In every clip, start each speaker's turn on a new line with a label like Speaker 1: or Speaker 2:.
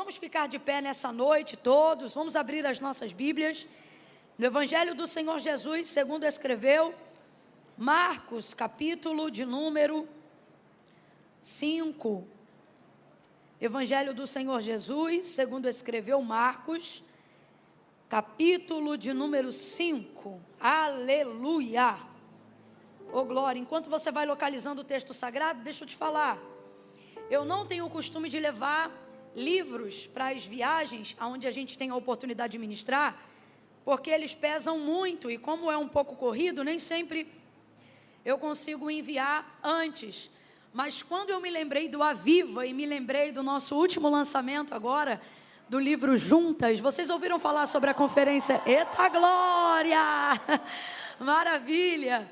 Speaker 1: Vamos ficar de pé nessa noite todos, vamos abrir as nossas Bíblias, no Evangelho do Senhor Jesus, segundo escreveu Marcos, capítulo de número 5, Evangelho do Senhor Jesus, segundo escreveu Marcos, capítulo de número 5, aleluia, oh glória. Enquanto você vai localizando o texto sagrado, deixa eu te falar, eu não tenho o costume de levar livros para as viagens, onde a gente tem a oportunidade de ministrar, porque eles pesam muito, e como é um pouco corrido, nem sempre eu consigo enviar antes, mas quando eu me lembrei do Aviva, e me lembrei do nosso último lançamento agora, do livro Juntas, vocês ouviram falar sobre a conferência? Eita glória, maravilha,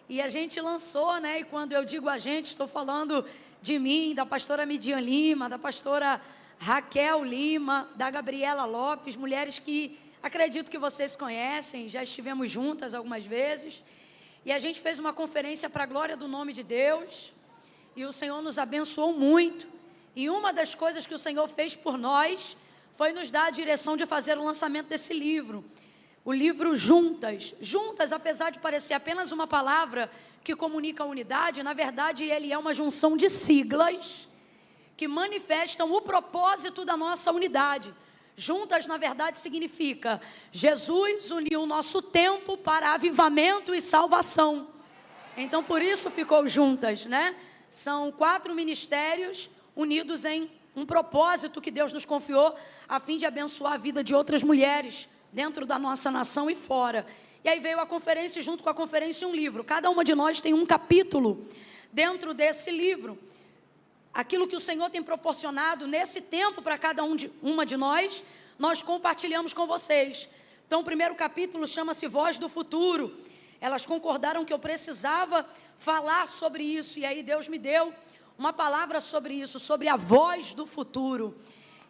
Speaker 1: e a gente lançou, né, e quando eu digo a gente, estou falando de mim, da pastora Midian Lima, da pastora Raquel Lima, da Gabriela Lopes, mulheres que acredito que vocês conhecem, já estivemos juntas algumas vezes, e a gente fez uma conferência para a glória do nome de Deus, e o Senhor nos abençoou muito, e uma das coisas que o Senhor fez por nós, foi nos dar a direção de fazer o lançamento desse livro, o livro Juntas. Juntas, apesar de parecer apenas uma palavra que comunica a unidade, na verdade ele é uma junção de siglas que manifestam o propósito da nossa unidade. Juntas, na verdade, significa Jesus uniu o nosso tempo para avivamento e salvação. Então, por isso ficou Juntas, né? São 4 ministérios unidos em um propósito que Deus nos confiou, a fim de abençoar a vida de outras mulheres, dentro da nossa nação e fora. E aí veio a conferência, junto com a conferência um livro. Cada uma de nós tem um capítulo dentro desse livro. Aquilo que o Senhor tem proporcionado nesse tempo para cada uma de nós, nós compartilhamos com vocês. Então o primeiro capítulo chama-se Voz do Futuro. Elas concordaram que eu precisava falar sobre isso, e aí Deus me deu uma palavra sobre isso, sobre a voz do futuro.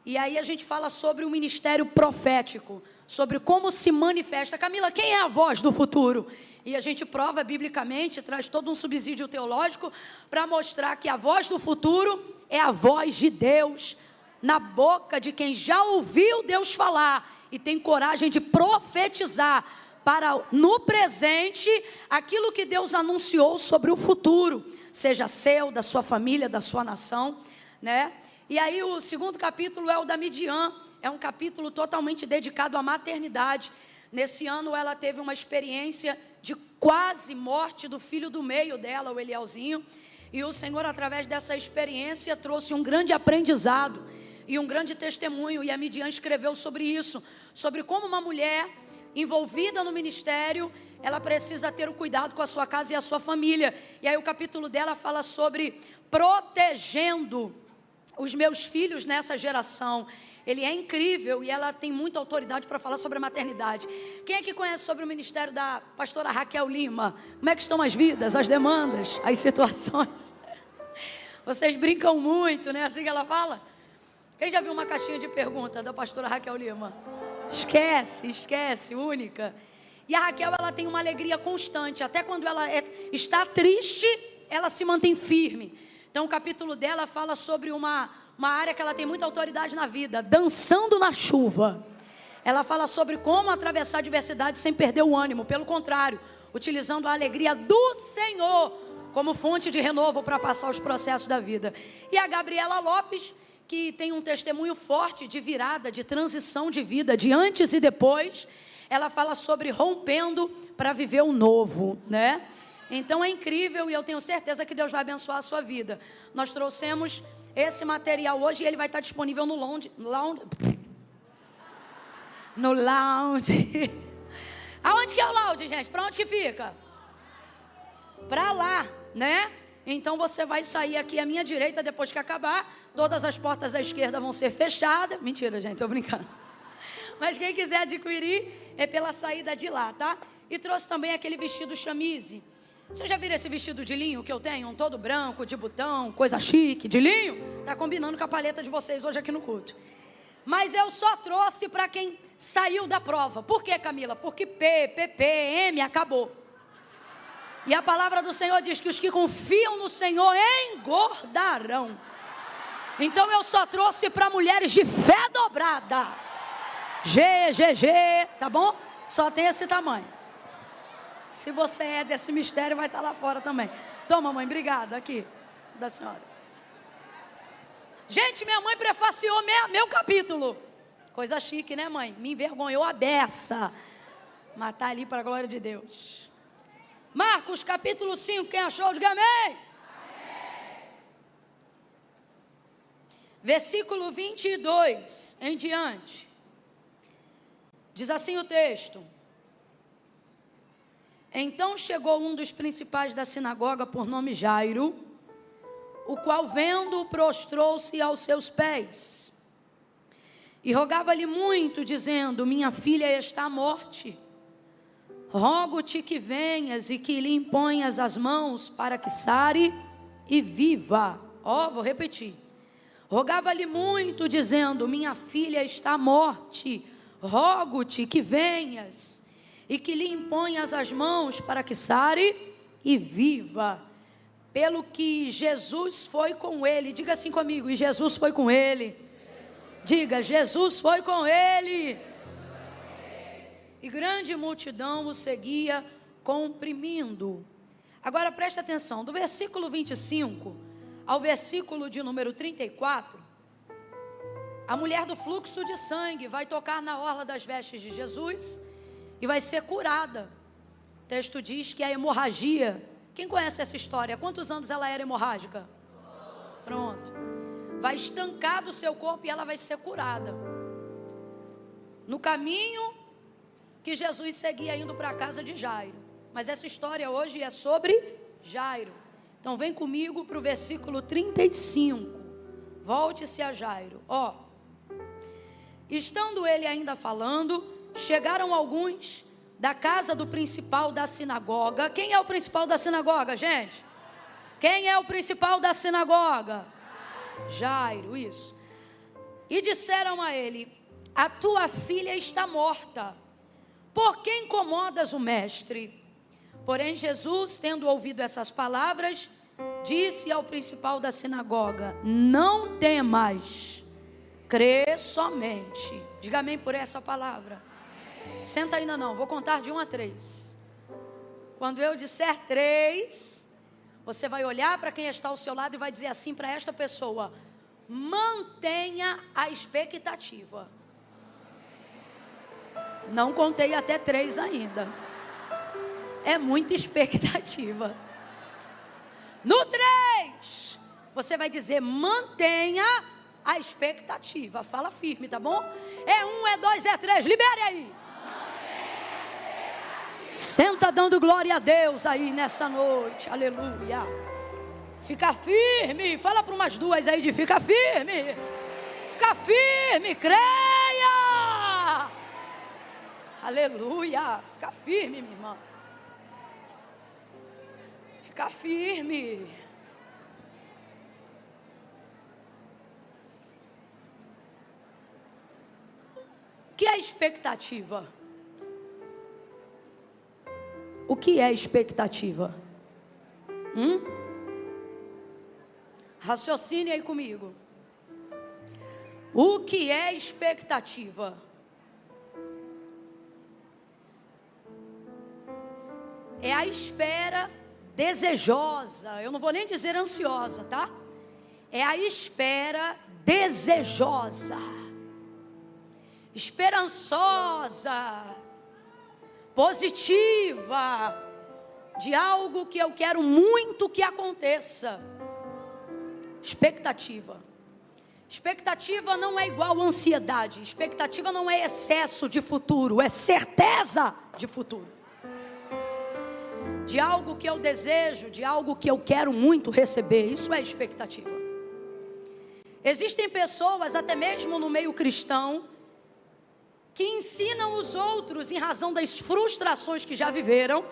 Speaker 1: E aí a gente fala sobre o ministério profético, sobre como se manifesta. Camila, quem é a voz do futuro? E a gente prova biblicamente, traz todo um subsídio teológico para mostrar que a voz do futuro é a voz de Deus, na boca de quem já ouviu Deus falar e tem coragem de profetizar para no presente aquilo que Deus anunciou sobre o futuro, seja seu, da sua família, da sua nação, né? E aí o segundo capítulo é o da Midian, é um capítulo totalmente dedicado à maternidade. Nesse ano ela teve uma experiência de quase morte do filho do meio dela, o Elielzinho, e o Senhor, através dessa experiência, trouxe um grande aprendizado e um grande testemunho, e a Midian escreveu sobre isso, sobre como uma mulher envolvida no ministério, ela precisa ter o cuidado com a sua casa e a sua família. E aí o capítulo dela fala sobre protegendo os meus filhos nessa geração. Ele é incrível e ela tem muita autoridade para falar sobre a maternidade. Quem é que conhece sobre o ministério da pastora Raquel Lima? Como é que estão as vidas, as demandas, as situações? Vocês brincam muito, né? Assim que ela fala. Quem já viu uma caixinha de pergunta da pastora Raquel Lima? Esquece, única. E a Raquel, ela tem uma alegria constante. Até quando ela está triste, ela se mantém firme. Então o capítulo dela fala sobre uma área que ela tem muita autoridade na vida, dançando na chuva. Ela fala sobre como atravessar a adversidade sem perder o ânimo, pelo contrário, utilizando a alegria do Senhor como fonte de renovo para passar os processos da vida. E a Gabriela Lopes, que tem um testemunho forte de virada, de transição de vida, de antes e depois, ela fala sobre rompendo para viver o novo, né? Então é incrível e eu tenho certeza que Deus vai abençoar a sua vida. Nós trouxemos esse material hoje e ele vai estar disponível no lounge. Aonde que é o lounge, gente? Para onde que fica? Para lá, né? Então você vai sair aqui à minha direita depois que acabar. Todas as portas à esquerda vão ser fechadas. Mentira, gente, estou brincando. Mas quem quiser adquirir é pela saída de lá, tá? E trouxe também aquele vestido chamise. Vocês já viram esse vestido de linho que eu tenho? Um todo branco, de botão, coisa chique, de linho? Tá combinando com a paleta de vocês hoje aqui no culto. Mas eu só trouxe para quem saiu da prova. Por quê, Camila? Porque P, PP, M acabou. E a palavra do Senhor diz que os que confiam no Senhor engordarão. Então eu só trouxe para mulheres de fé dobrada. tá bom? Só tem esse tamanho. Se você é desse mistério, vai estar lá fora também. Toma, mãe, obrigada, aqui, da senhora. Gente, minha mãe prefaciou meu capítulo. Coisa chique, né, mãe? Me envergonhou a beça. Mas tá ali para a glória de Deus. Marcos, capítulo 5, quem achou, diga amém. Versículo 22 em diante. Diz assim o texto: então chegou um dos principais da sinagoga, por nome Jairo, o qual, vendo-o, prostrou-se aos seus pés e rogava-lhe muito, dizendo: minha filha está à morte. Rogo-te que venhas e que lhe imponhas as mãos para que sare e viva. Vou repetir. Rogava-lhe muito, dizendo: minha filha está à morte. Rogo-te que venhas e que lhe imponhas as mãos para que sare e viva. Pelo que Jesus foi com ele. Diga assim comigo: e Jesus foi com ele. Diga: Jesus foi com ele. E grande multidão o seguia, comprimindo. Agora preste atenção, do versículo 25 ao versículo de número 34, a mulher do fluxo de sangue vai tocar na orla das vestes de Jesus e vai ser curada. O texto diz que a hemorragia, quem conhece essa história? Há quantos anos ela era hemorrágica? Pronto. Vai estancar do seu corpo e ela vai ser curada. No caminho que Jesus seguia indo para a casa de Jairo. Mas essa história hoje é sobre Jairo. Então vem comigo para o versículo 35. Volte-se a Jairo. Estando ele ainda falando, chegaram alguns da casa do principal da sinagoga. Quem é o principal da sinagoga, gente? Quem é o principal da sinagoga? Jairo, isso. E disseram a ele: a tua filha está morta. Por que incomodas o mestre? Porém Jesus, tendo ouvido essas palavras, disse ao principal da sinagoga: não temas, crê somente. Diga amém por essa palavra. Senta ainda não, vou contar de 1 a 3. Quando eu disser 3, você vai olhar para quem está ao seu lado e vai dizer assim para esta pessoa: mantenha a expectativa. Não contei até 3 ainda. É muita expectativa. No 3, você vai dizer: mantenha a expectativa. Fala firme, tá bom? É 1, é 2, é 3. Libere aí. Senta dando glória a Deus aí nessa noite. Aleluia. Fica firme. Fala para umas 2 aí de fica firme. Fica firme, creia. Aleluia. Fica firme, minha irmã. Fica firme. O que é expectativa? O que é expectativa? Raciocine aí comigo. O que é expectativa? É a espera desejosa. Eu não vou nem dizer ansiosa, tá? É a espera desejosa, esperançosa, positiva, de algo que eu quero muito que aconteça. Expectativa. Expectativa não é igual a ansiedade. Expectativa não é excesso de futuro, é certeza de futuro. De algo que eu desejo, de algo que eu quero muito receber. Isso é expectativa. Existem pessoas, até mesmo no meio cristão, que ensinam os outros, em razão das frustrações que já viveram,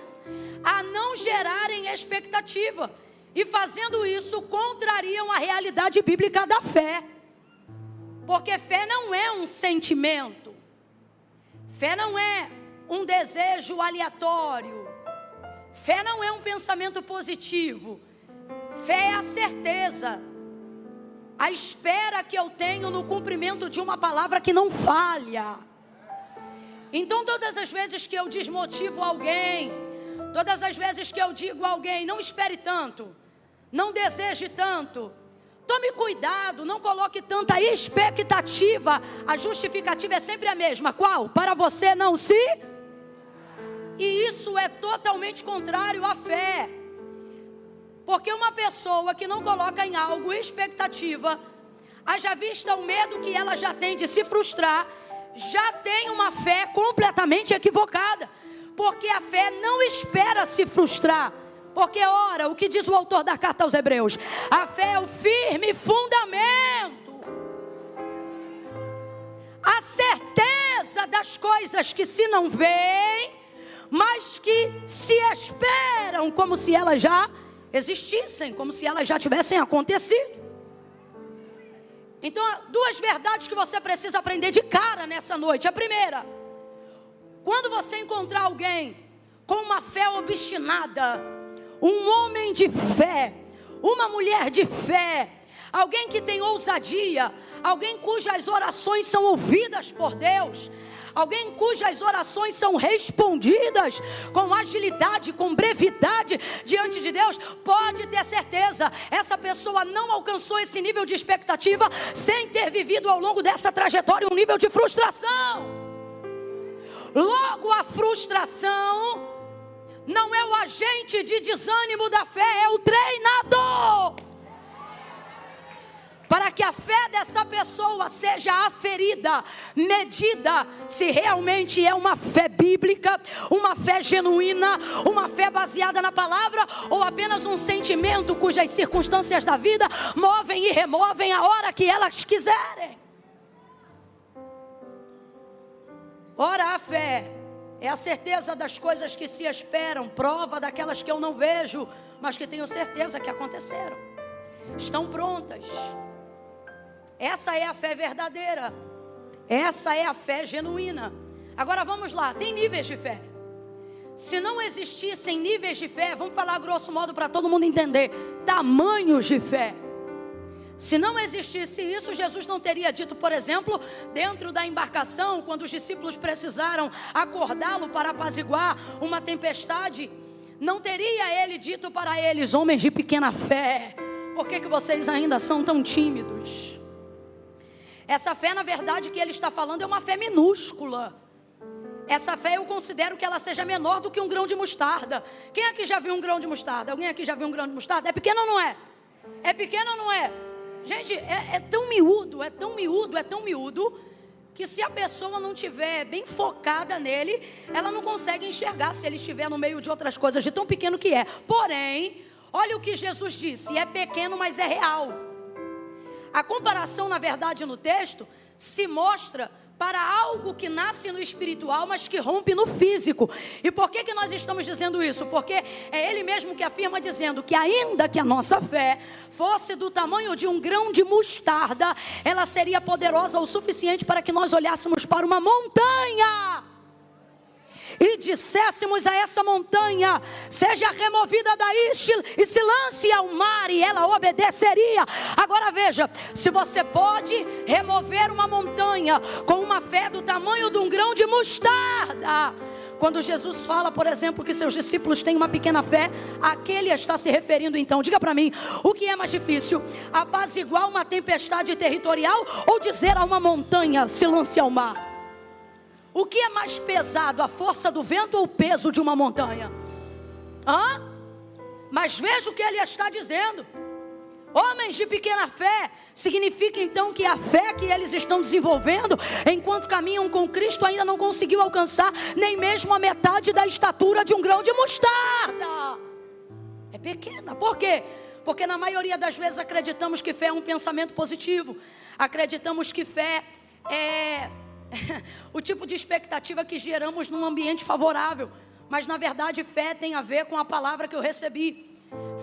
Speaker 1: a não gerarem expectativa. E fazendo isso, contrariam a realidade bíblica da fé. Porque fé não é um sentimento. Fé não é um desejo aleatório. Fé não é um pensamento positivo. Fé é a certeza a espera que eu tenho no cumprimento de uma palavra que não falha. Então todas as vezes que eu desmotivo alguém, todas as vezes que eu digo a alguém, não espere tanto, não deseje tanto, tome cuidado, não coloque tanta expectativa. A justificativa é sempre a mesma. Qual? Para você não se... E isso é totalmente contrário à fé. Porque uma pessoa que não coloca em algo expectativa, haja vista o medo que ela já tem de se frustrar, já tem uma fé completamente equivocada. Porque a fé não espera se frustrar. Porque ora, o que diz o autor da carta aos Hebreus? A fé é o firme fundamento, a certeza das coisas que se não veem, mas que se esperam como se elas já existissem, como se elas já tivessem acontecido. Então, duas verdades que você precisa aprender de cara nessa noite. A primeira, quando você encontrar alguém com uma fé obstinada, um homem de fé, uma mulher de fé, alguém que tem ousadia, alguém cujas orações são ouvidas por Deus, alguém cujas orações são respondidas com agilidade, com brevidade diante de Deus, pode ter certeza, essa pessoa não alcançou esse nível de expectativa sem ter vivido ao longo dessa trajetória um nível de frustração. Logo, a frustração não é o agente de desânimo da fé, é o treinador. Para que a fé dessa pessoa seja aferida, medida, se realmente é uma fé bíblica, uma fé genuína, uma fé baseada na palavra, ou apenas um sentimento cujas circunstâncias da vida movem e removem a hora que elas quiserem. Ora, a fé é a certeza das coisas que se esperam, prova daquelas que eu não vejo, mas que tenho certeza que aconteceram. Estão prontas. Essa é a fé verdadeira. Essa é a fé genuína. Agora vamos lá, tem níveis de fé. Se não existissem níveis de fé, vamos falar grosso modo para todo mundo entender, tamanhos de fé. Se não existisse isso, Jesus não teria dito, por exemplo, dentro da embarcação, quando os discípulos precisaram acordá-lo para apaziguar uma tempestade, não teria ele dito para eles, homens de pequena fé, por que vocês ainda são tão tímidos? Essa fé, na verdade, que ele está falando é uma fé minúscula. Essa fé eu considero que ela seja menor do que um grão de mostarda. Quem aqui já viu um grão de mostarda? Alguém aqui já viu um grão de mostarda? É pequeno ou não é? É pequeno ou não é? Gente, é tão miúdo, é tão miúdo, é tão miúdo, que se a pessoa não estiver bem focada nele, ela não consegue enxergar se ele estiver no meio de outras coisas, de tão pequeno que é. Porém, olha o que Jesus disse, é pequeno, mas é real. A comparação, na verdade, no texto, se mostra para algo que nasce no espiritual, mas que rompe no físico. E por que nós estamos dizendo isso? Porque é ele mesmo que afirma dizendo que ainda que a nossa fé fosse do tamanho de um grão de mostarda, ela seria poderosa o suficiente para que nós olhássemos para uma montanha e disséssemos a essa montanha, seja removida daí e se lance ao mar, e ela obedeceria. Agora veja, se você pode remover uma montanha com uma fé do tamanho de um grão de mostarda, quando Jesus fala, por exemplo, que seus discípulos têm uma pequena fé, a que ele está se referindo então? Diga para mim, o que é mais difícil? Apaziguar uma tempestade territorial ou dizer a uma montanha, se lance ao mar? O que é mais pesado, a força do vento ou o peso de uma montanha? Mas veja o que ele está dizendo. Homens de pequena fé, significa então que a fé que eles estão desenvolvendo, enquanto caminham com Cristo, ainda não conseguiu alcançar nem mesmo a metade da estatura de um grão de mostarda. É pequena, por quê? Porque na maioria das vezes acreditamos que fé é um pensamento positivo. Acreditamos que fé é o tipo de expectativa que geramos num ambiente favorável. Mas na verdade fé tem a ver com a palavra que eu recebi.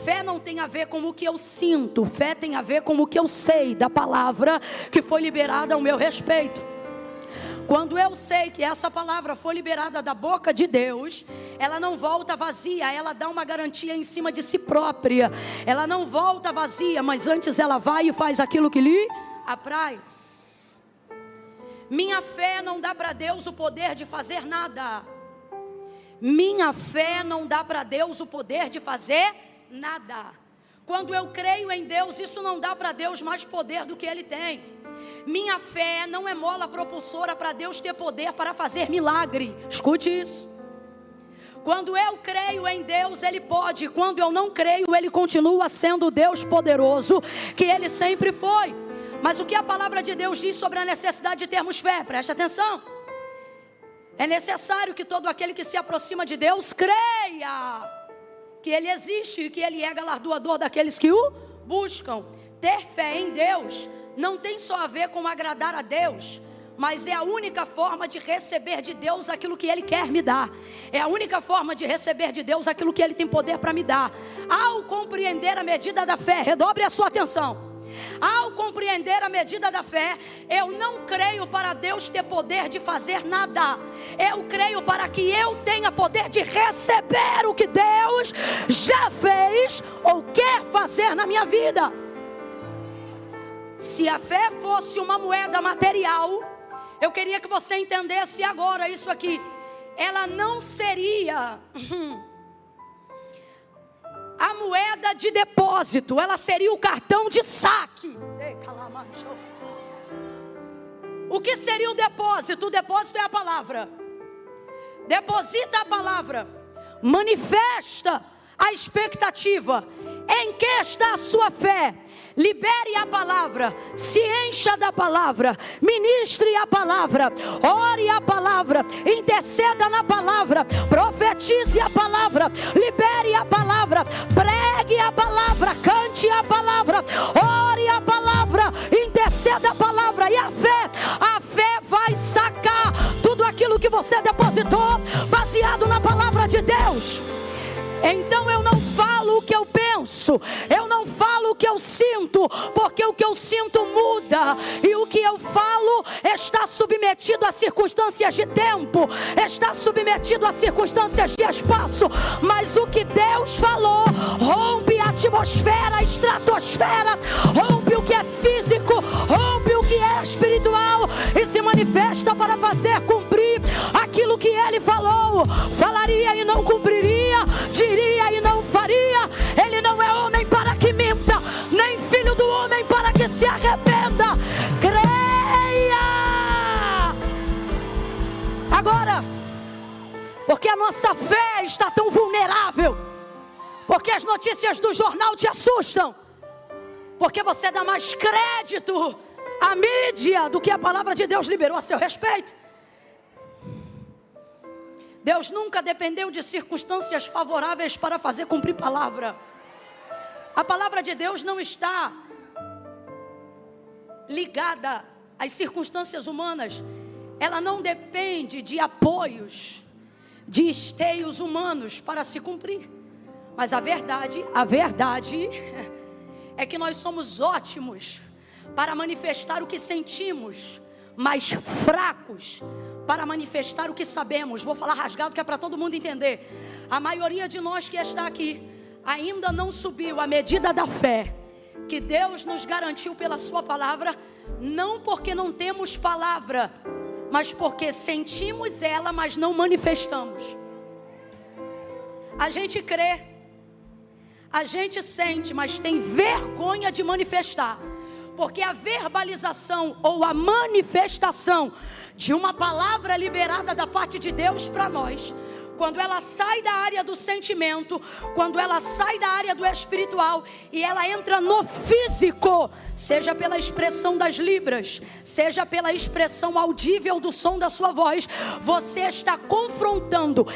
Speaker 1: Fé não tem a ver com o que eu sinto. Fé tem a ver com o que eu sei da palavra que foi liberada ao meu respeito. Quando eu sei que essa palavra foi liberada da boca de Deus, ela não volta vazia, ela dá uma garantia em cima de si própria. Ela não volta vazia, mas antes ela vai e faz aquilo que lhe apraz. Minha fé não dá para Deus o poder de fazer nada. Minha fé não dá para Deus o poder de fazer nada. Quando eu creio em Deus, isso não dá para Deus mais poder do que Ele tem. Minha fé não é mola propulsora para Deus ter poder para fazer milagre. Escute isso. Quando eu creio em Deus, Ele pode. Quando eu não creio, Ele continua sendo o Deus poderoso que Ele sempre foi. Mas o que a palavra de Deus diz sobre a necessidade de termos fé? Preste atenção. É necessário que todo aquele que se aproxima de Deus creia que Ele existe e que Ele é galardoador daqueles que o buscam. Ter fé em Deus não tem só a ver com agradar a Deus, mas é a única forma de receber de Deus aquilo que Ele quer me dar. É a única forma de receber de Deus aquilo que Ele tem poder para me dar. Ao compreender a medida da fé, redobre a sua atenção. Ao compreender a medida da fé, eu não creio para Deus ter poder de fazer nada. Eu creio para que eu tenha poder de receber o que Deus já fez ou quer fazer na minha vida. Se a fé fosse uma moeda material, eu queria que você entendesse agora isso aqui. Ela não seria a moeda de depósito, ela seria o cartão de saque. O que seria o depósito? O depósito é a palavra. Deposita a palavra, manifesta a expectativa. Em que está a sua fé? Libere a palavra, se encha da palavra, ministre a palavra, ore a palavra, interceda na palavra, profetize a palavra, libere a palavra, pregue a palavra, cante a palavra, ore a palavra, interceda a palavra. E a fé vai sacar tudo aquilo que você depositou baseado na palavra de Deus. Então eu não falo o que eu penso, eu não falo o que eu sinto, porque o que eu sinto muda, e o que eu falo está submetido a circunstâncias de tempo, está submetido a circunstâncias de espaço, mas o que Deus falou rompe a atmosfera, a estratosfera, rompe o que é físico, rompe o que é espiritual e se manifesta para fazer cumprir aquilo que Ele falou. Falaria e não cumpriria, diria e não faria. Ele não é homem para que minta, nem filho do homem para que se arrependa. Creia agora, porque a nossa fé está tão vulnerável, porque as notícias do jornal te assustam, porque você dá mais crédito à mídia do que a palavra de Deus liberou a seu respeito. Deus nunca dependeu de circunstâncias favoráveis para fazer cumprir palavra. A palavra de Deus não está ligada às circunstâncias humanas. Ela não depende de apoios, de esteios humanos para se cumprir. Mas a verdade é que nós somos ótimos para manifestar o que sentimos, mas fracos para manifestar o que sabemos. Vou falar rasgado que é para todo mundo entender. A maioria de nós que está aqui ainda não subiu a medida da fé que Deus nos garantiu pela sua palavra, não porque não temos palavra, mas porque sentimos ela, mas não manifestamos. A gente crê, a gente sente, mas tem vergonha de manifestar, porque a verbalização ou a manifestação de uma palavra liberada da parte de Deus para nós, quando ela sai da área do sentimento, quando ela sai da área do espiritual e ela entra no físico, seja pela expressão das libras, seja pela expressão audível do som da sua voz, você está confrontando,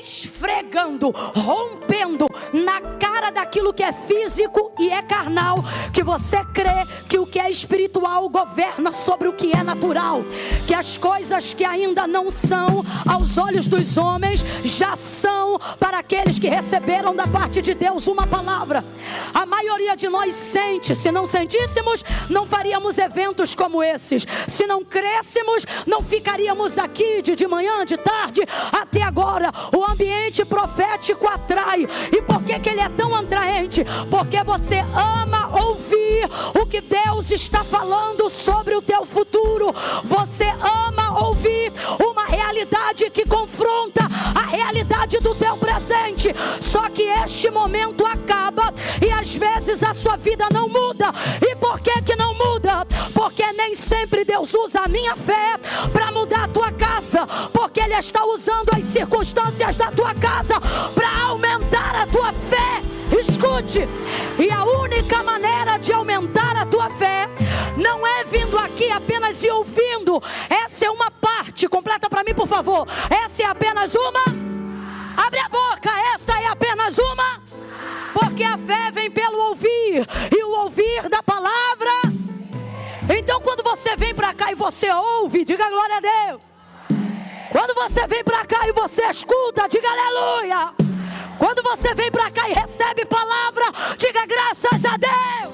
Speaker 1: esfregando, rompendo na cara daquilo que é físico e é carnal, que você crê que o que é espiritual governa sobre o que é natural, que as coisas que ainda não são aos olhos dos homens, já são para aqueles que receberam da parte de Deus uma palavra. A maioria de nós sente. Se não sentíssemos, não faríamos eventos como esses. Se não crêssemos, não ficaríamos aqui de manhã, de tarde, até agora. O ambiente profético atrai. E por que ele é tão atraente? Porque você ama ouvir o que Deus está falando sobre o teu futuro. Você ama ouvir uma realidade que confronta a realidade do teu presente. Só que este momento acaba e às vezes a sua vida não muda. E por que não muda? Porque nem sempre Deus usa a minha fé para mudar a tua casa. Porque Ele está usando as circunstâncias da tua casa para aumentar a tua fé. Escute, e a única maneira de aumentar a tua fé não é vindo aqui apenas e ouvindo. Essa é uma parte, completa para mim por favor. Essa é apenas uma. Abre a boca, essa é apenas uma. Porque a fé vem pelo ouvir, e o ouvir da palavra. Então quando você vem para cá e você ouve, diga glória a Deus. Quando você vem para cá e você escuta, diga aleluia. Quando você vem para cá e recebe palavra, diga graças a Deus.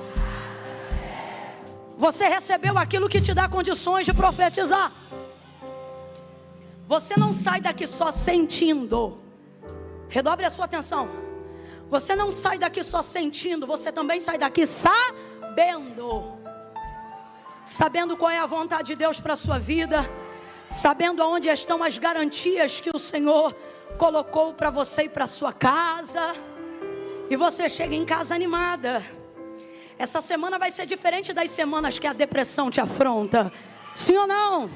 Speaker 1: Você recebeu aquilo que te dá condições de profetizar. Você não sai daqui só sentindo. Redobre a sua atenção. Você não sai daqui só sentindo, você também sai daqui sabendo. Sabendo qual é a vontade de Deus para a sua vida. Sabendo aonde estão as garantias que o Senhor colocou para você e para a sua casa. E você chega em casa animada. Essa semana vai ser diferente das semanas que a depressão te afronta. Sim ou não?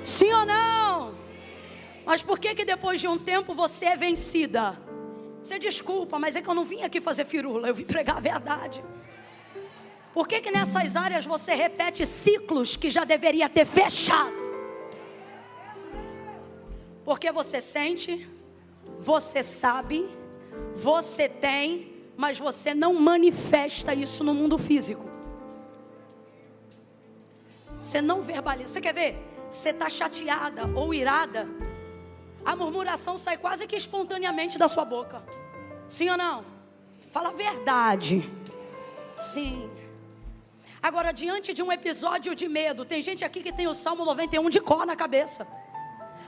Speaker 1: Sim ou não? Mas por que depois de um tempo você é vencida? Você desculpa, mas é que eu não vim aqui fazer firula, eu vim pregar a verdade. Por que nessas áreas você repete ciclos que já deveria ter fechado? Porque você sente, você sabe, você tem, mas você não manifesta isso no mundo físico. Você não verbaliza. Você quer ver? Você está chateada ou irada, a murmuração sai quase que espontaneamente da sua boca. Sim ou não? Fala a verdade. Sim. Agora, diante de um episódio de medo, tem gente aqui que tem o Salmo 91 de cor na cabeça.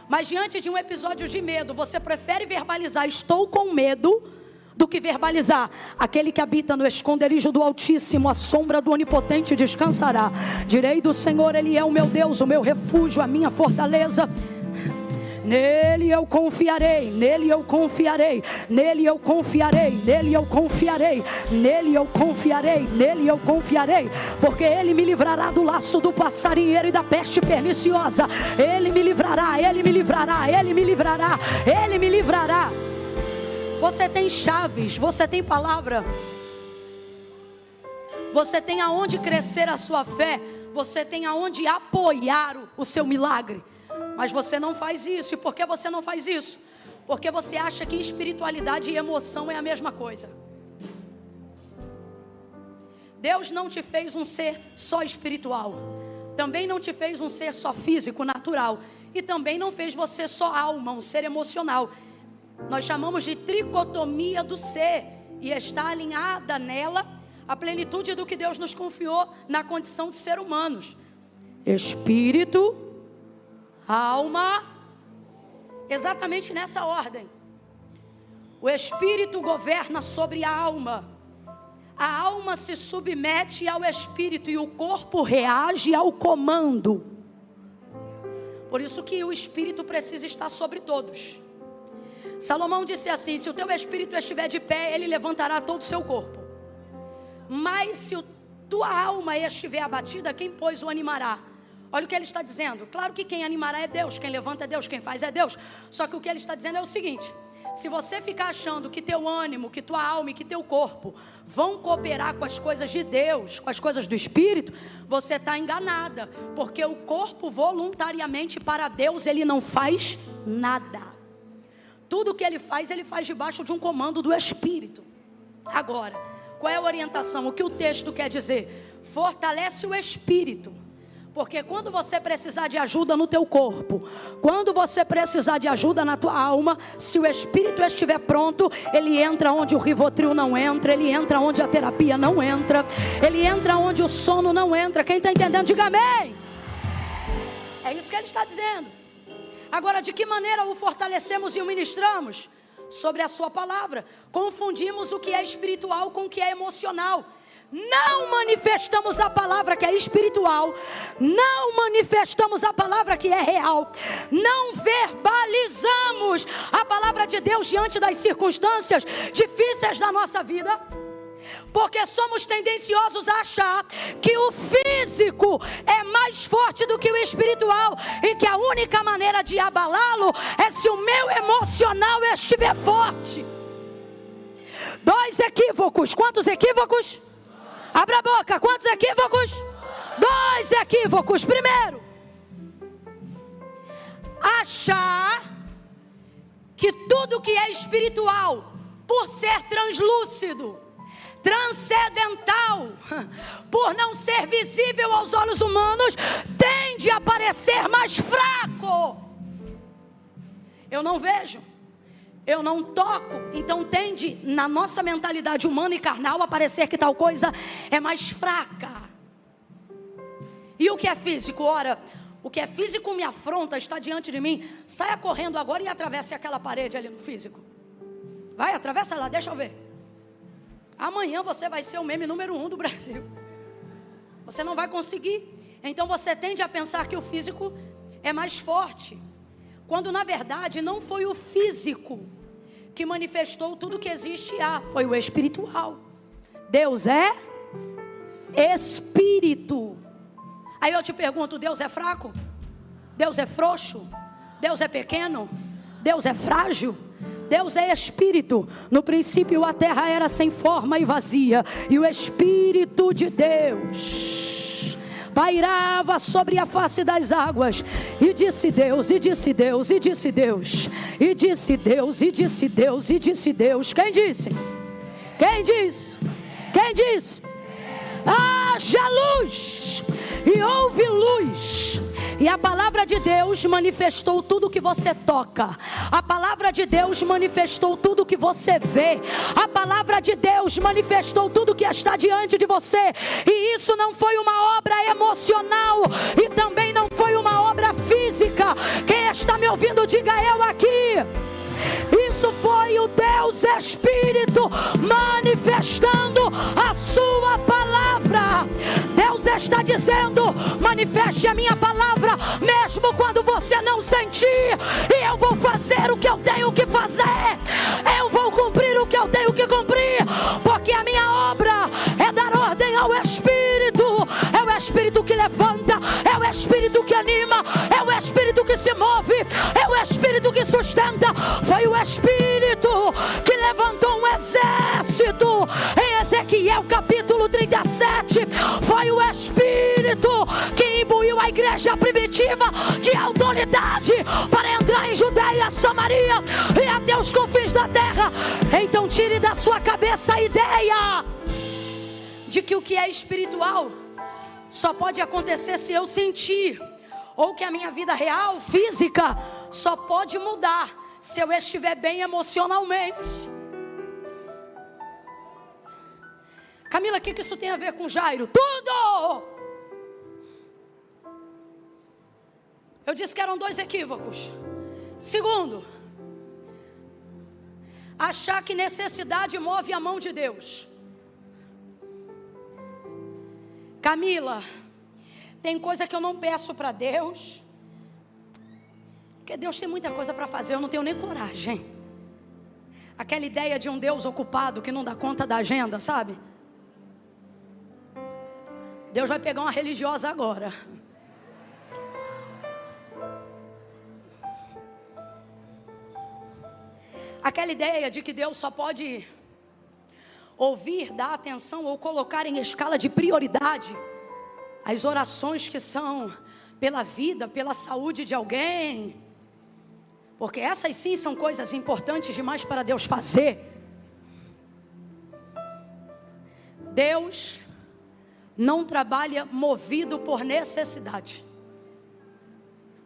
Speaker 1: Mas diante de um episódio de medo, você prefere verbalizar estou com medo, do que verbalizar aquele que habita no esconderijo do Altíssimo, a sombra do Onipotente descansará. Direi do Senhor, Ele é o meu Deus, o meu refúgio, a minha fortaleza. Nele eu confiarei, nele eu confiarei, nele eu confiarei, nele eu confiarei, nele eu confiarei, nele eu confiarei, porque Ele me livrará do laço do passarinheiro e da peste perniciosa. Ele me livrará, Ele me livrará, Ele me livrará, Ele me livrará. Você tem chaves, você tem palavra, você tem aonde crescer a sua fé, você tem aonde apoiar o seu milagre. Mas você não faz isso. E por que você não faz isso? Porque você acha que espiritualidade e emoção é a mesma coisa. Deus não te fez um ser só espiritual. Também não te fez um ser só físico, natural. E também não fez você só alma, um ser emocional. Nós chamamos de tricotomia do ser. E está alinhada nela a plenitude do que Deus nos confiou na condição de ser humanos. Espírito, alma, exatamente nessa ordem. O espírito governa sobre a alma se submete ao espírito e o corpo reage ao comando. Por isso que o espírito precisa estar sobre todos. Salomão disse assim: se o teu espírito estiver de pé, ele levantará todo o seu corpo. Mas se tua alma estiver abatida, quem pois o animará? Olha o que ele está dizendo. Claro que quem animará é Deus, quem levanta é Deus, quem faz é Deus. Só que o que ele está dizendo é o seguinte: se você ficar achando que teu ânimo, que tua alma e que teu corpo vão cooperar com as coisas de Deus, com as coisas do Espírito, você está enganada. Porque o corpo voluntariamente para Deus, ele não faz nada. Tudo que ele faz debaixo de um comando do Espírito. Agora, qual é a orientação? O que o texto quer dizer? Fortalece o Espírito. Porque quando você precisar de ajuda no teu corpo, quando você precisar de ajuda na tua alma, se o Espírito estiver pronto, ele entra onde o Rivotril não entra, ele entra onde a terapia não entra, ele entra onde o sono não entra. Quem está entendendo, diga amém. É isso que ele está dizendo. Agora, de que maneira o fortalecemos e o ministramos? Sobre a sua palavra. Confundimos o que é espiritual com o que é emocional. Não manifestamos a palavra que é espiritual, não manifestamos a palavra que é real, não verbalizamos a palavra de Deus diante das circunstâncias difíceis da nossa vida, porque somos tendenciosos a achar que o físico é mais forte do que o espiritual, e que a única maneira de abalá-lo é se o meu emocional estiver forte. 2 equívocos. Quantos equívocos? Abra a boca, quantos equívocos? 2 equívocos. Primeiro, achar que tudo que é espiritual, por ser translúcido, transcendental, por não ser visível aos olhos humanos, tende a parecer mais fraco. Eu não vejo, eu não toco, então tende na nossa mentalidade humana e carnal a parecer que tal coisa é mais fraca. E o que é físico? Ora, o que é físico me afronta, está diante de mim. Saia correndo agora e atravesse aquela parede ali no físico. Vai, atravessa lá, deixa eu ver. Amanhã você vai ser o meme número 1 do Brasil. Você não vai conseguir. Então você tende a pensar que o físico é mais forte, quando na verdade não foi o físico que manifestou tudo que existe, foi o espiritual. Deus é espírito. Aí eu te pergunto, Deus é fraco? Deus é frouxo? Deus é pequeno? Deus é frágil? Deus é espírito. No princípio a terra era sem forma e vazia, e o Espírito de Deus pairava sobre a face das águas. E disse Deus, e disse Deus, e disse Deus, e disse Deus, e disse Deus, e disse Deus. Quem disse? Quem disse? Quem disse? Haja luz, e houve luz. E a palavra de Deus manifestou tudo que você toca. A palavra de Deus manifestou tudo que você vê. A palavra de Deus manifestou tudo que está diante de você. E isso não foi uma obra emocional, e também não foi uma obra física. Quem está me ouvindo, diga eu aqui. Isso foi o Deus Espírito manifestando a sua palavra. Deus está dizendo: manifeste a minha palavra, mesmo quando você não sentir, e eu vou fazer o que eu tenho que fazer. Eu vou cumprir o que eu tenho que cumprir, porque a minha obra é dar ordem ao Espírito. É o Espírito que levanta, é o Espírito que anima, é o Espírito que se move, é o Espírito que sustenta. Foi o Espírito que levantou um exército em Ezequiel capítulo 37. Foi o Espírito que imbuiu a igreja primitiva de autoridade para entrar em Judeia, Samaria e até os confins da terra. Então tire da sua cabeça a ideia de que o que é espiritual só pode acontecer se eu sentir, ou que a minha vida real, física, só pode mudar se eu estiver bem emocionalmente. Camila, o que isso tem a ver com Jairo? Tudo! Eu disse que eram 2 equívocos. Segundo, achar que necessidade move a mão de Deus. Camila, tem coisa que eu não peço para Deus, porque Deus tem muita coisa para fazer, eu não tenho nem coragem. Aquela ideia de um Deus ocupado que não dá conta da agenda, sabe? Deus vai pegar uma religiosa agora. Aquela ideia de que Deus só pode ouvir, dar atenção ou colocar em escala de prioridade as orações que são pela vida, pela saúde de alguém, porque essas sim são coisas importantes demais para Deus fazer. Deus não trabalha movido por necessidade.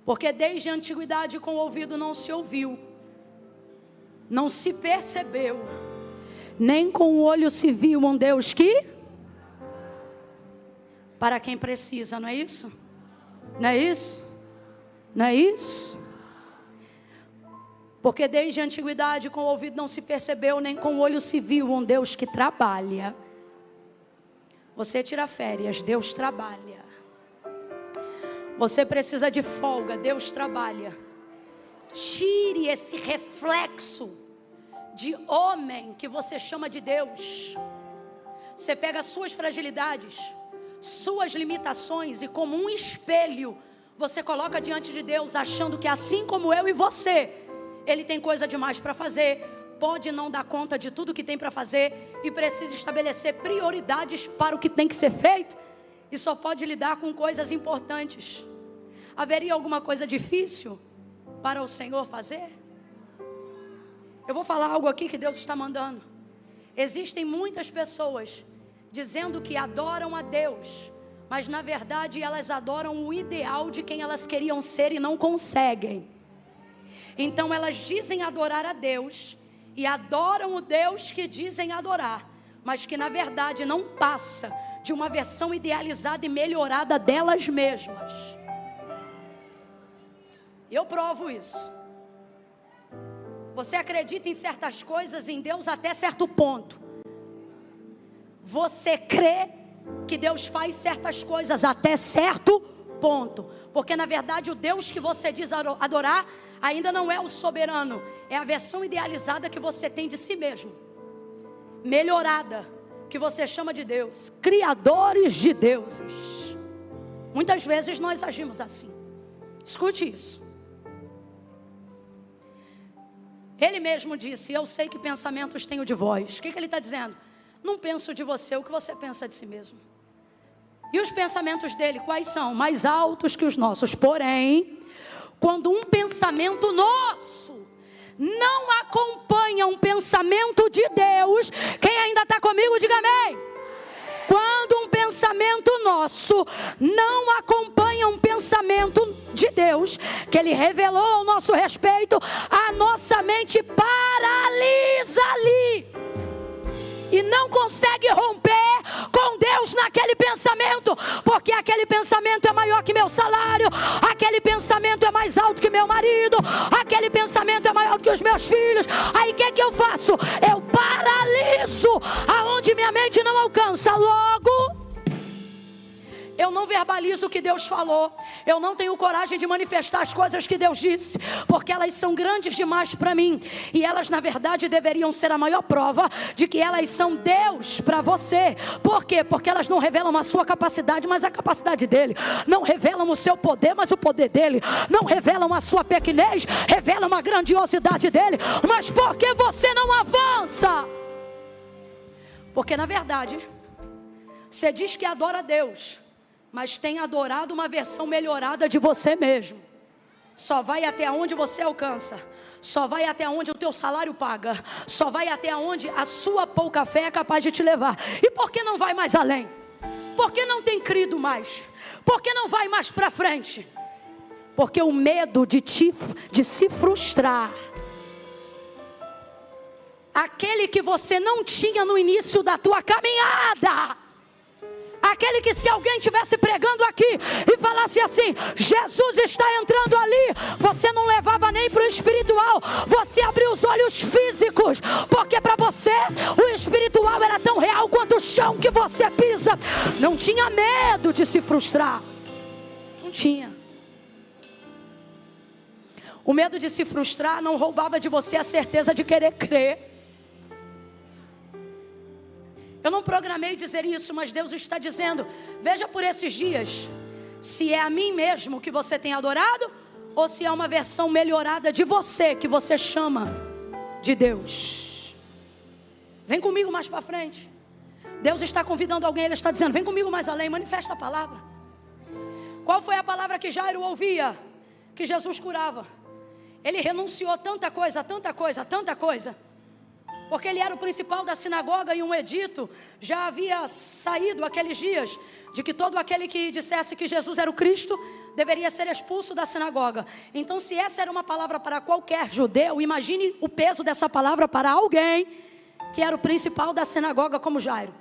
Speaker 1: Porque desde a antiguidade com o ouvido não se ouviu, não se percebeu, nem com o olho se viu um Deus que... Para quem precisa, não é isso? Não é isso? Não é isso? Porque desde a antiguidade com o ouvido não se percebeu, nem com o olho se viu um Deus que trabalha. Você tira férias, Deus trabalha. Você precisa de folga, Deus trabalha. Tire esse reflexo de homem que você chama de Deus. Você pega as suas fragilidades, suas limitações, e como um espelho, você coloca diante de Deus, achando que assim como eu e você, Ele tem coisa demais para fazer, pode não dar conta de tudo que tem para fazer, e precisa estabelecer prioridades para o que tem que ser feito, e só pode lidar com coisas importantes. Haveria alguma coisa difícil para o Senhor fazer? Eu vou falar algo aqui que Deus está mandando. Existem muitas pessoas dizendo que adoram a Deus, mas na verdade elas adoram o ideal de quem elas queriam ser e não conseguem. Então elas dizem adorar a Deus e adoram o Deus que dizem adorar, mas que na verdade não passa de uma versão idealizada e melhorada delas mesmas. Eu provo isso. Você acredita em certas coisas em Deus até certo ponto. Você crê que Deus faz certas coisas até certo ponto. Porque na verdade o Deus que você diz adorar ainda não é o soberano. É a versão idealizada que você tem de si mesmo. Melhorada, que você chama de Deus. Criadores de deuses. Muitas vezes nós agimos assim. Escute isso. Ele mesmo disse: eu sei que pensamentos tenho de vós. O que ele está dizendo? Não penso de você o que você pensa de si mesmo. E os pensamentos dele quais são? Mais altos que os nossos. Porém, quando um pensamento nosso não acompanha um pensamento de Deus, quem ainda está comigo, diga amém. Quando um pensamento nosso não acompanha um pensamento de Deus, que Ele revelou ao nosso respeito, a nossa mente paralisa ali e não consegue romper com Deus naquele pensamento, porque aquele pensamento é maior que meu salário, aquele pensamento é mais alto que meu marido, aquele pensamento é maior do que os meus filhos. Aí o que eu faço? Eu paraliso aonde minha mente não alcança. Logo, eu não verbalizo o que Deus falou. Eu não tenho coragem de manifestar as coisas que Deus disse, porque elas são grandes demais para mim. E elas na verdade deveriam ser a maior prova de que elas são Deus para você. Por quê? Porque elas não revelam a sua capacidade, mas a capacidade dele. Não revelam o seu poder, mas o poder dele. Não revelam a sua pequenez, revelam a grandiosidade dele. Mas por que você não avança? Porque na verdade você diz que adora a Deus, mas tem adorado uma versão melhorada de você mesmo. Só vai até onde você alcança. Só vai até onde o teu salário paga. Só vai até onde a sua pouca fé é capaz de te levar. E por que não vai mais além? Por que não tem crido mais? Por que não vai mais para frente? Porque o medo de se frustrar, aquele que você não tinha no início da tua caminhada, aquele que se alguém estivesse pregando aqui e falasse assim: Jesus está entrando ali, você não levava nem para o espiritual, você abriu os olhos físicos, porque para você o espiritual era tão real quanto o chão que você pisa. Não tinha medo de se frustrar. Não tinha. O medo de se frustrar não roubava de você a certeza de querer crer. Eu não programei dizer isso, mas Deus está dizendo: veja por esses dias, se é a mim mesmo que você tem adorado, ou se é uma versão melhorada de você, que você chama de Deus. Vem comigo mais para frente. Deus está convidando alguém, Ele está dizendo: vem comigo mais além, manifesta a palavra. Qual foi a palavra que Jairo ouvia? Que Jesus curava. Ele renunciou tanta coisa, tanta coisa, tanta coisa. porque ele era o principal da sinagoga e um edito já havia saído aqueles dias de que todo aquele que dissesse que Jesus era o Cristo deveria ser expulso da sinagoga. Então, se essa era uma palavra para qualquer judeu, imagine o peso dessa palavra para alguém que era o principal da sinagoga como Jairo.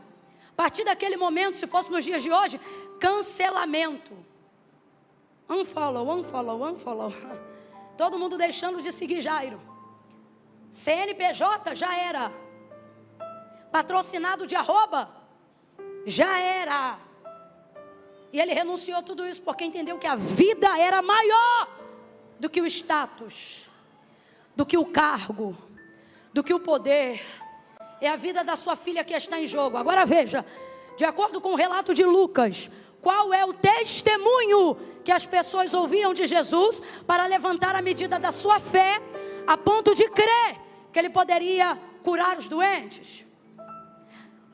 Speaker 1: A partir daquele momento, se fosse nos dias de hoje, cancelamento. Unfollow. Todo mundo deixando de seguir Jairo. CNPJ já era. Patrocinado de arroba já era. E ele renunciou tudo isso porque entendeu que a vida era maior do que o status, do que o cargo, do que o poder. É a vida da sua filha que está em jogo. Agora veja, de acordo com o relato de Lucas, qual é o testemunho que as pessoas ouviam de Jesus para levantar a medida da sua fé a ponto de crer que ele poderia curar os doentes?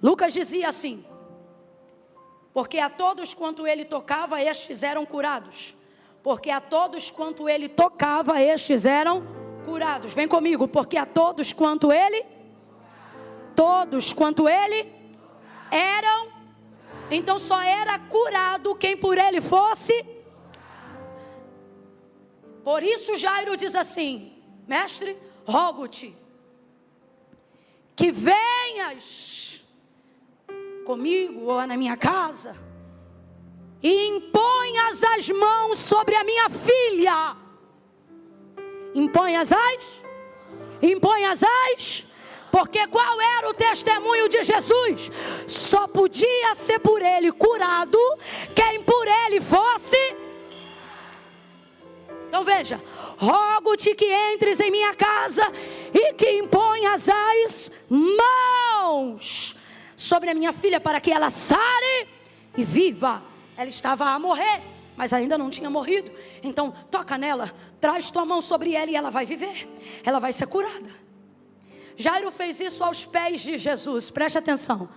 Speaker 1: Lucas dizia assim: porque a todos quanto ele tocava, estes eram curados. Porque a todos quanto ele tocava, estes eram curados. Vem comigo, porque a todos quanto ele eram. Então só era curado quem por ele fosse. Por isso Jairo diz assim: mestre, rogo-te que venhas comigo ou na minha casa e imponhas as mãos sobre a minha filha. Imponhas as. Porque qual era o testemunho de Jesus? Só podia ser por ele curado quem por ele fosse. Então veja: rogo-te que entres em minha casa e que imponhas as mãos sobre a minha filha para que ela sare e viva. Ela estava a morrer, mas ainda não tinha morrido. Então toca nela, traz tua mão sobre ela e ela vai viver. Ela vai ser curada. Jairo fez isso aos pés de Jesus. Preste atenção.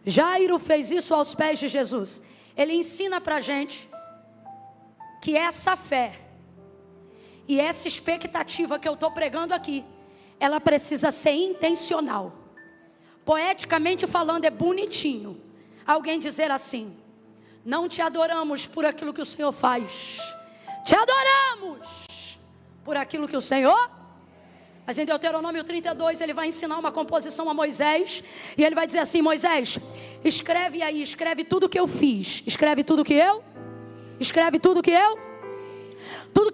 Speaker 1: Jairo fez isso aos pés de Jesus. Ele ensina pra gente que essa fé e essa expectativa que eu estou pregando aqui, ela precisa ser intencional. Poeticamente falando, é bonitinho alguém dizer assim: não te adoramos por aquilo que o Senhor faz, te adoramos por aquilo que o Senhor. Mas em Deuteronômio 32 ele vai ensinar uma composição a Moisés, e ele vai dizer assim: Moisés, escreve aí, escreve tudo que eu fiz, escreve tudo que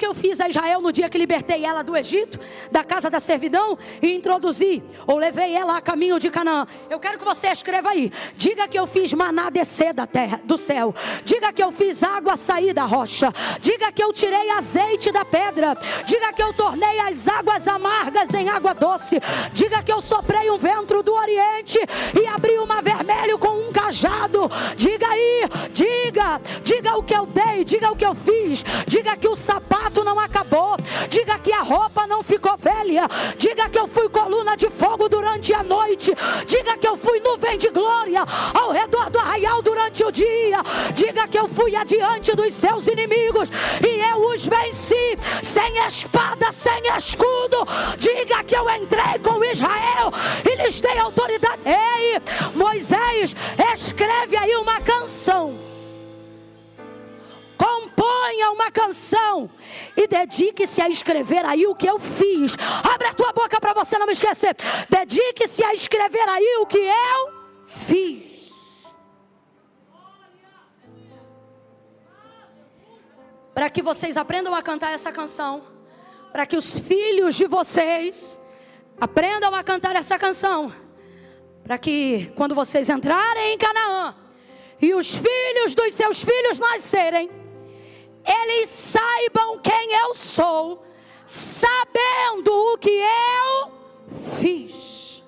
Speaker 1: eu fiz a Israel no dia que libertei ela do Egito, da casa da servidão, e introduzi, ou levei ela a caminho de Canaã. Eu quero que você escreva aí: diga que eu fiz maná descer da terra, do céu. Diga que eu fiz água sair da rocha. Diga que eu tirei azeite da pedra. Diga que eu tornei as águas amargas em água doce. Diga que eu soprei um vento do oriente e abri o mar vermelho com um cajado. Diga aí, diga o que eu dei, diga o que eu fiz. Diga que o sapato não acabou. Diga que a roupa não ficou velha. Diga que eu fui coluna de fogo durante a noite. Diga que eu fui nuvem de glória ao redor do arraial durante o dia. Diga que eu fui adiante dos seus inimigos e eu os venci, sem espada, sem escudo. Diga que eu entrei com Israel e lhes dei autoridade. Ei, Moisés, escreve aí uma canção. Componha uma canção e dedique-se a escrever aí o que eu fiz. Abre a tua boca para você não me esquecer. Dedique-se a escrever aí o que eu fiz. Para que vocês aprendam a cantar essa canção, para que os filhos de vocês aprendam a cantar essa canção, para que quando vocês entrarem em Canaã e os filhos dos seus filhos nascerem, eles saibam quem eu sou, sabendo o que eu fiz.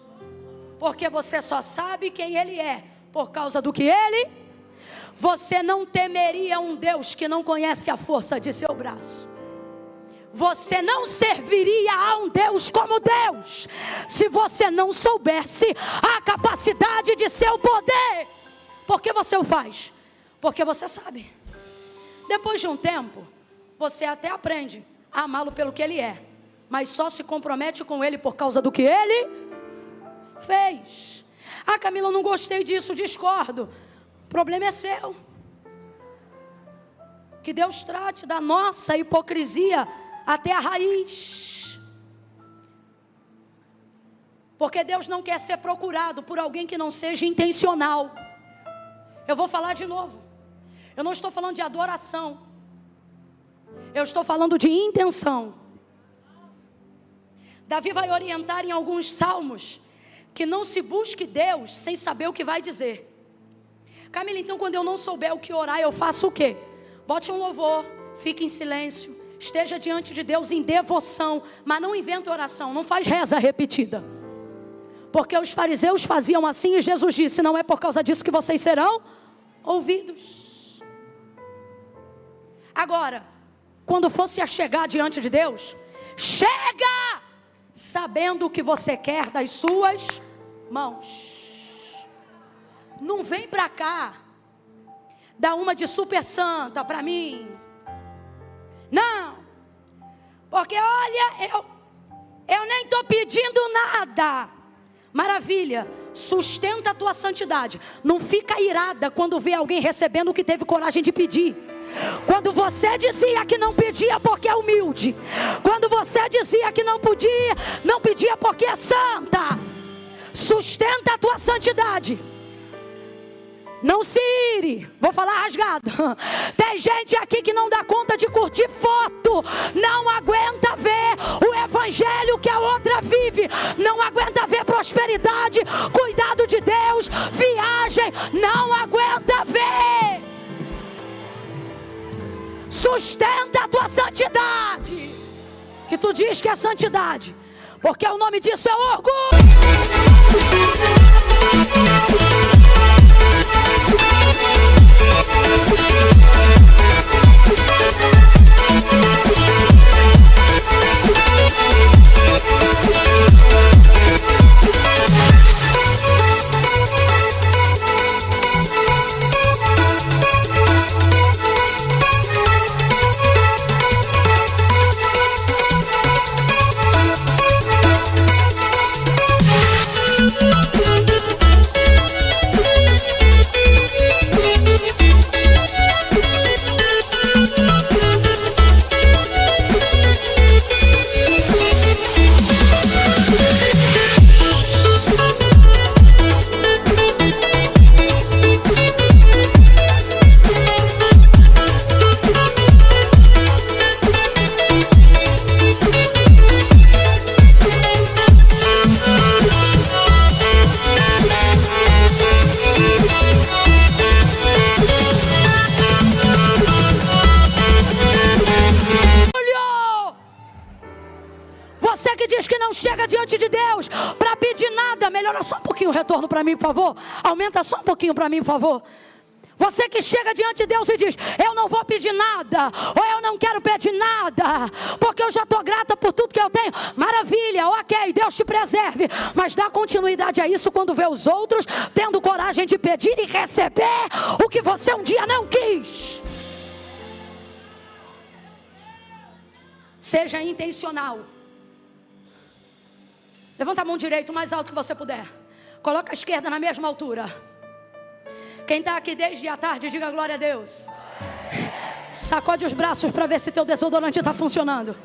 Speaker 1: Porque você só sabe quem ele é por causa do que ele. Você não temeria um Deus que não conhece a força de seu braço. Você não serviria a um Deus como Deus se você não soubesse a capacidade de seu poder. Por que você o faz? Porque você sabe. Depois de um tempo, você até aprende a amá-lo pelo que ele é, mas só se compromete com ele por causa do que ele fez. Ah, Camila, eu não gostei disso, discordo. O problema é seu. Que Deus trate da nossa hipocrisia até a raiz. Porque Deus não quer ser procurado por alguém que não seja intencional. Eu vou falar de novo. Eu não estou falando de adoração. Eu estou falando de intenção. Davi vai orientar em alguns salmos que não se busque Deus sem saber o que vai dizer. Camila, então quando eu não souber o que orar, eu faço o quê? Bote um louvor, fique em silêncio, esteja diante de Deus em devoção, mas não invente oração, não faz reza repetida. Porque os fariseus faziam assim e Jesus disse, não é por causa disso que vocês serão ouvidos. Agora, quando fosse a chegar diante de Deus, chega sabendo o que você quer das suas mãos. Não vem pra cá dar uma de super santa pra mim. Não. Porque olha, eu nem estou pedindo nada. Maravilha. Sustenta a tua santidade. Não fica irada quando vê alguém recebendo o que teve coragem de pedir. Quando você dizia que não pedia porque é humilde. Quando você dizia que não pedia porque é santa. Sustenta a tua santidade. Não se ire. Vou falar rasgado. Tem gente aqui que não dá conta de curtir foto. Não aguenta ver o evangelho que a outra vive. Não aguenta ver prosperidade, cuidado de Deus, viagem. Não aguenta ver. Sustenta a tua santidade. Que tu diz que é santidade. Porque o nome disso é orgulho. Você que diz que não chega diante de Deus para pedir nada, melhora só um pouquinho o retorno para mim, por favor. Aumenta só um pouquinho para mim, por favor. Você que chega diante de Deus e diz, eu não vou pedir nada, ou eu não quero pedir nada, porque eu já estou grata por tudo que eu tenho. Maravilha, ok, Deus te preserve. Mas dá continuidade a isso quando vê os outros tendo coragem de pedir e receber o que você um dia não quis. Seja intencional. Levanta a mão direita o mais alto que você puder. Coloca a esquerda na mesma altura. Quem está aqui desde a tarde, diga glória a Deus. Sacode os braços para ver se teu desodorante está funcionando.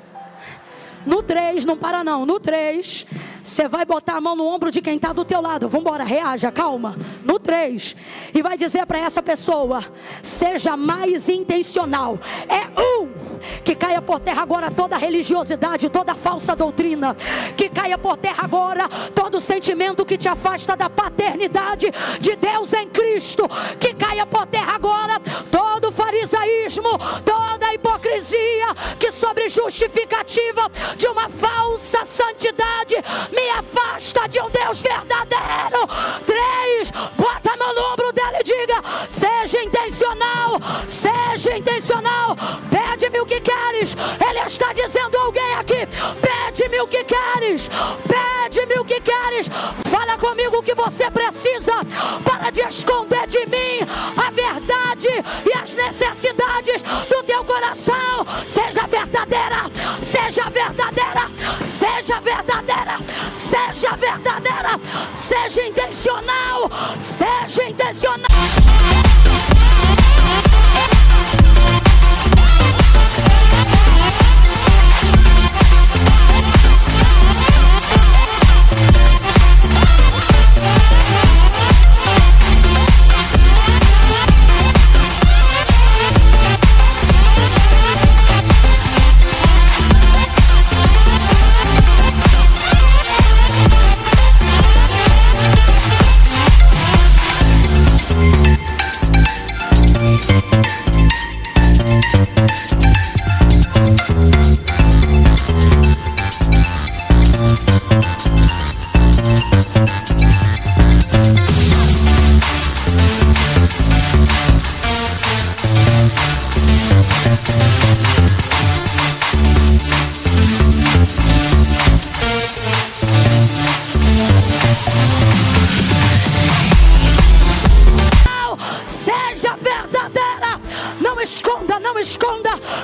Speaker 1: No 3, não para não. No 3, você vai botar a mão no ombro de quem está do teu lado. Vamos embora, reaja, calma. No 3. E vai dizer para essa pessoa, seja mais intencional. Que caia por terra agora toda religiosidade, toda falsa doutrina. Que caia por terra agora todo sentimento que te afasta da paternidade de Deus em Cristo. Que caia por terra agora todo farisaísmo, toda hipocrisia que sobre justificativa de uma falsa santidade me afasta de um Deus verdadeiro. 3, bota a mão no ombro dela e diga, seja intencional, seja intencional. Pede-me o que queres. Ele está dizendo a alguém aqui, pede-me o que queres, pede-me o que queres. Fala comigo o que você precisa. Para de esconder de mim a verdade e as necessidades do teu coração. Seja verdadeira, seja verdadeira, seja verdadeira, seja verdadeira, seja intencional, seja intencional.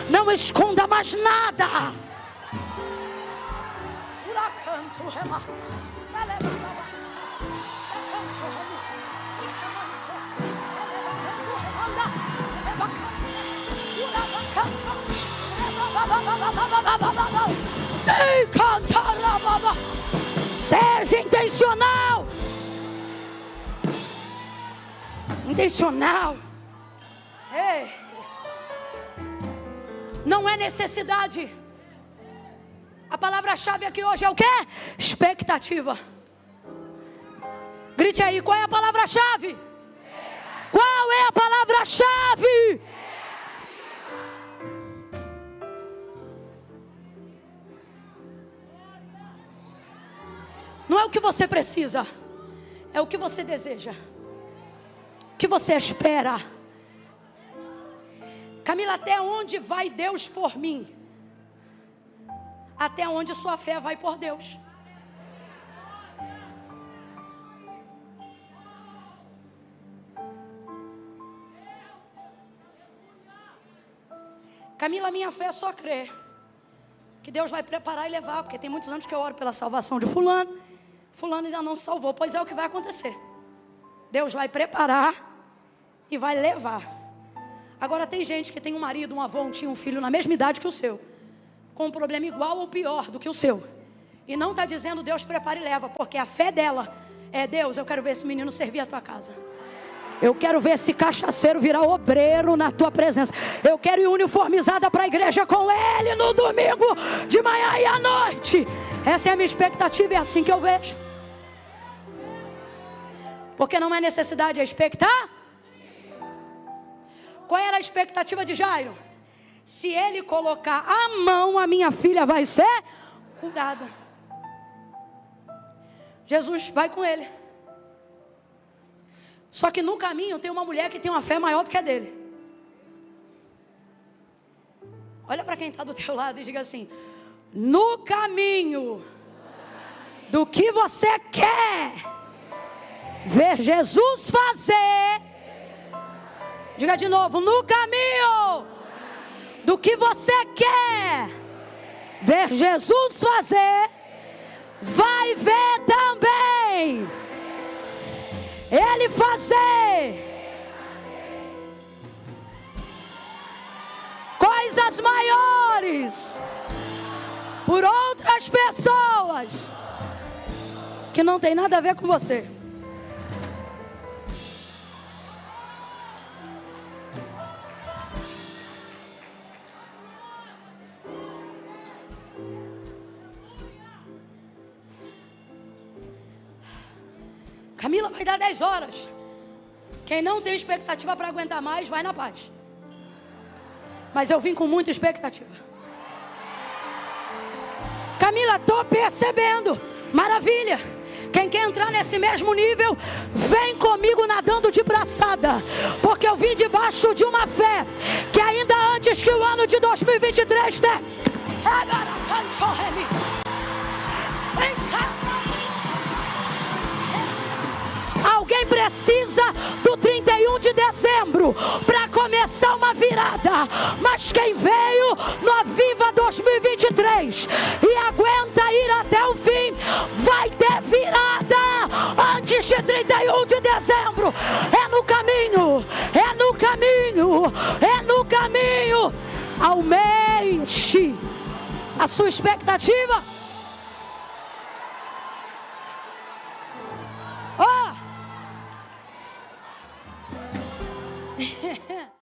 Speaker 1: Não esconda mais nada. Seja intencional. Intencional. Ei. Não é necessidade. A palavra-chave aqui hoje é o quê? Expectativa. Grite aí, qual é a palavra-chave? Qual é a palavra-chave? Não é o que você precisa, é o que você deseja, o que você espera. Camila, até onde vai Deus por mim? Até onde sua fé vai por Deus. Camila, minha fé só crê que Deus vai preparar e levar, porque tem muitos anos que eu oro pela salvação de fulano. Fulano ainda não se salvou, pois é o que vai acontecer. Deus vai preparar e vai levar. Agora tem gente que tem um marido, um avô, um tio, um filho na mesma idade que o seu, com um problema igual ou pior do que o seu, e não está dizendo Deus prepara e leva, porque a fé dela é: Deus, eu quero ver esse menino servir a tua casa, eu quero ver esse cachaceiro virar obreiro na tua presença, eu quero ir uniformizada para a igreja com ele no domingo de manhã e à noite. Essa é a minha expectativa, é assim que eu vejo. Porque não é necessidade, é expectar. Qual era a expectativa de Jairo? Se ele colocar a mão, a minha filha vai ser curada. Jesus vai com ele. Só que no caminho tem uma mulher que tem uma fé maior do que a dele. Olha para quem está do teu lado e diga assim: no caminho do que você quer ver Jesus fazer. Diga de novo: no caminho do que você quer ver Jesus fazer, vai ver também Ele fazer coisas maiores por outras pessoas que não tem nada a ver com você. Camila, vai dar 10 horas. Quem não tem expectativa para aguentar mais, vai na paz. Mas eu vim com muita expectativa. Camila, estou percebendo. Maravilha. Quem quer entrar nesse mesmo nível, vem comigo nadando de braçada. Porque eu vim debaixo de uma fé que ainda antes que o ano de 2023 tem. Vem cá. Alguém precisa do 31 de dezembro para começar uma virada. Mas quem veio no Aviva 2023 e aguenta ir até o fim, vai ter existe 31 de dezembro. É no caminho, é no caminho, é no caminho. Aumente a sua expectativa.